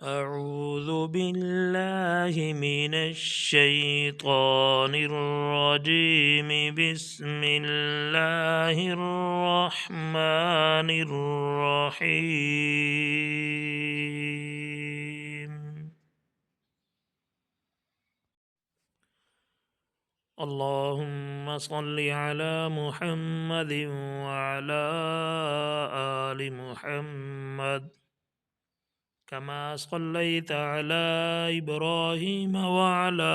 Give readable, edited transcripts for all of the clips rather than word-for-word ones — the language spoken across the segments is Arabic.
أعوذ بالله من الشيطان الرجيم. بسم الله الرحمن الرحيم. اللهم صل على محمد وعلى آل محمد كما صليت على إبراهيم وعلى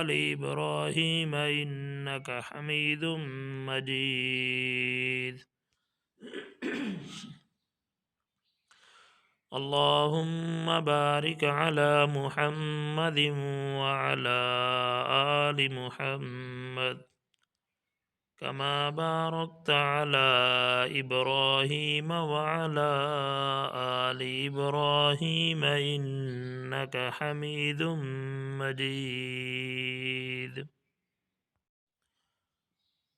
آل إبراهيم إنك حميد مجيد. اللهم بارك على محمد وعلى آل محمد كما باركت على إبراهيم وعلى آل إبراهيم إنك حميد مجيد.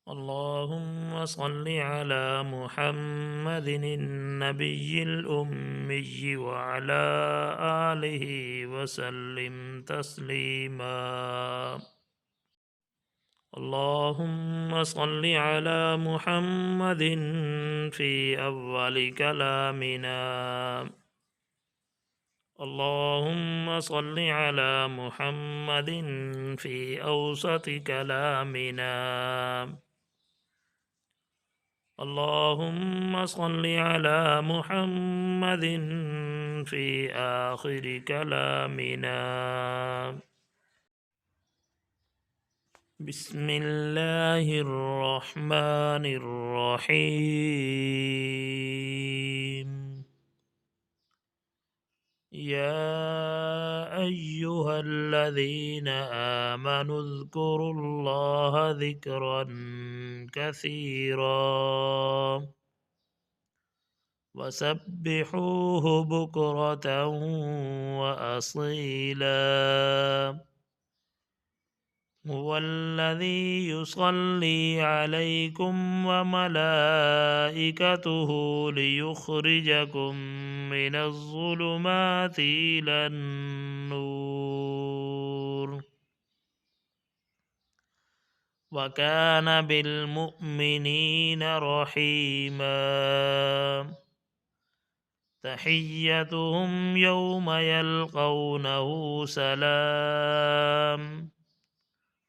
اللهم صل على محمد النبي الأمي وعلى آله وسلم تسليما. اللهم صل على محمد في أول كلامنا. اللهم صل على محمد في أوسط كلامنا. اللهم صل على محمد في آخر كلامنا. بسم الله الرحمن الرحيم. يا أيها الذين آمنوا اذكروا الله ذكرا كثيرا وسبحوه بكرة وأصيلا. هو الذي يصلي عليكم وملائكته ليخرجكم من الظلمات إلى النور وكان بالمؤمنين رحيما. تحيتهم يوم يلقونه سلام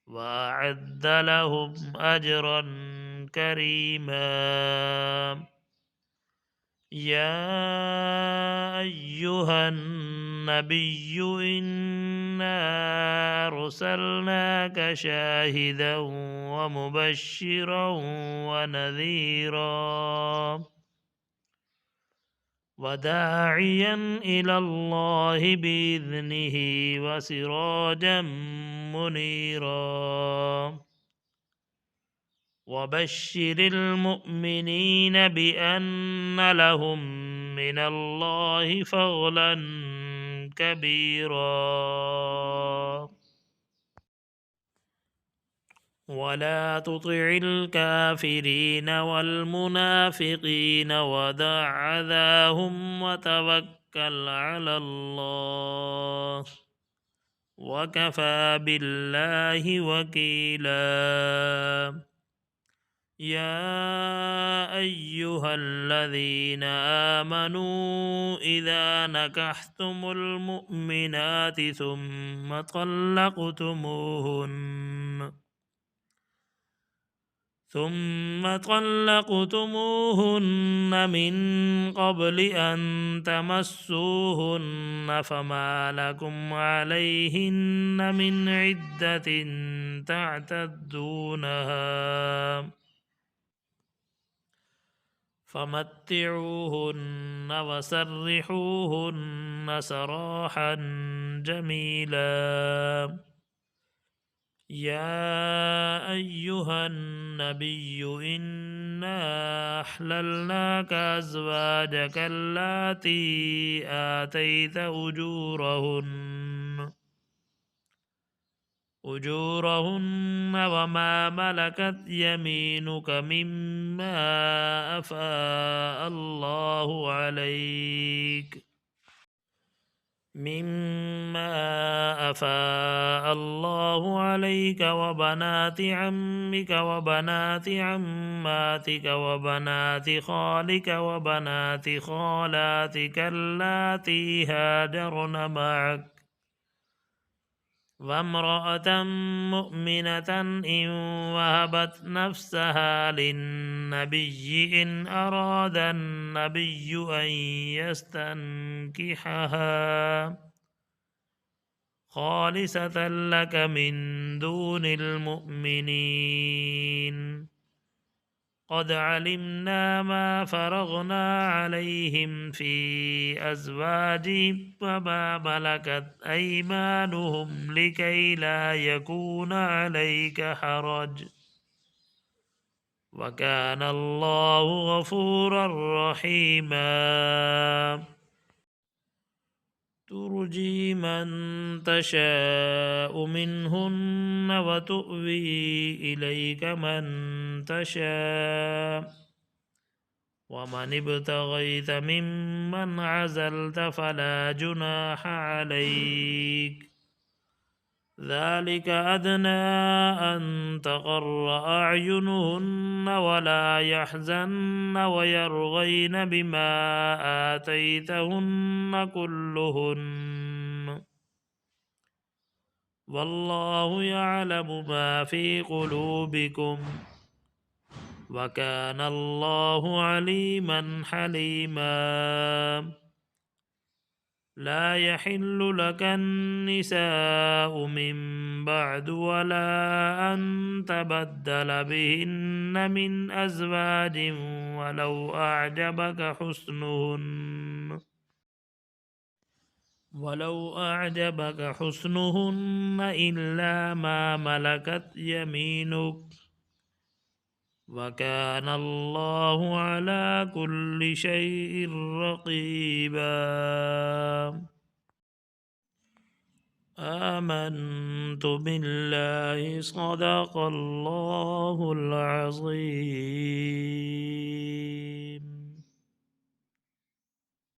وأعد لهم أجرا كريما. يا أيها النبي إنا أرسلناك شاهدا ومبشرا ونذيرا وداعيا إلى الله بإذنه وسراجا منيرا. وبشر المؤمنين بأن لهم من الله فضلا كبيرا. ولا تطع الكافرين والمنافقين ودع أذاهم وتوكل على الله وكفى بالله وكيلا. يا أيها الذين آمنوا إذا نكحتم المؤمنات ثم طلقتموهن من قبل أن تمسوهن فما لكم عليهن من عدة تعتدونها فمتعوهن وسرحوهن سراحا جميلا. يا أيها النبي إنا أحللناك أزواجك اللاتي آتيت أجورهن وما ملكت يمينك مما أفاء الله عليك مما أفاء الله عليك وبنات عمك وبنات عماتك وبنات خالك وبنات خالاتك اللاتي هاجرن معك وامرأة مؤمنة إن وهبت نفسها للنبي إن أراد النبي أن يستنكحها خالصة لك من دون المؤمنين قد علمنا ما فرغنا عليهم في أزواجهم وما ملكت أيمانهم لكي لا يكون عليك حرج وكان الله غفورا رحيما ترجي من تشاء منهن وتؤوي إليك من تشاء ومن ابتغيت ممن عزلت فلا جناح عليك ذلك أدنى أن تقر أعينهن ولا يحزن ويرغين بما آتيتهن كلهن والله يعلم ما في قلوبكم وكان الله عليما حليما لا يحل لك النساء من بعد ولا أن تبدل بهن من أزواج ولو أعجبك حسنهن إلا ما ملكت يمينك وكان الله على كل شيء رقيبا آمنت بالله صدق الله العظيم.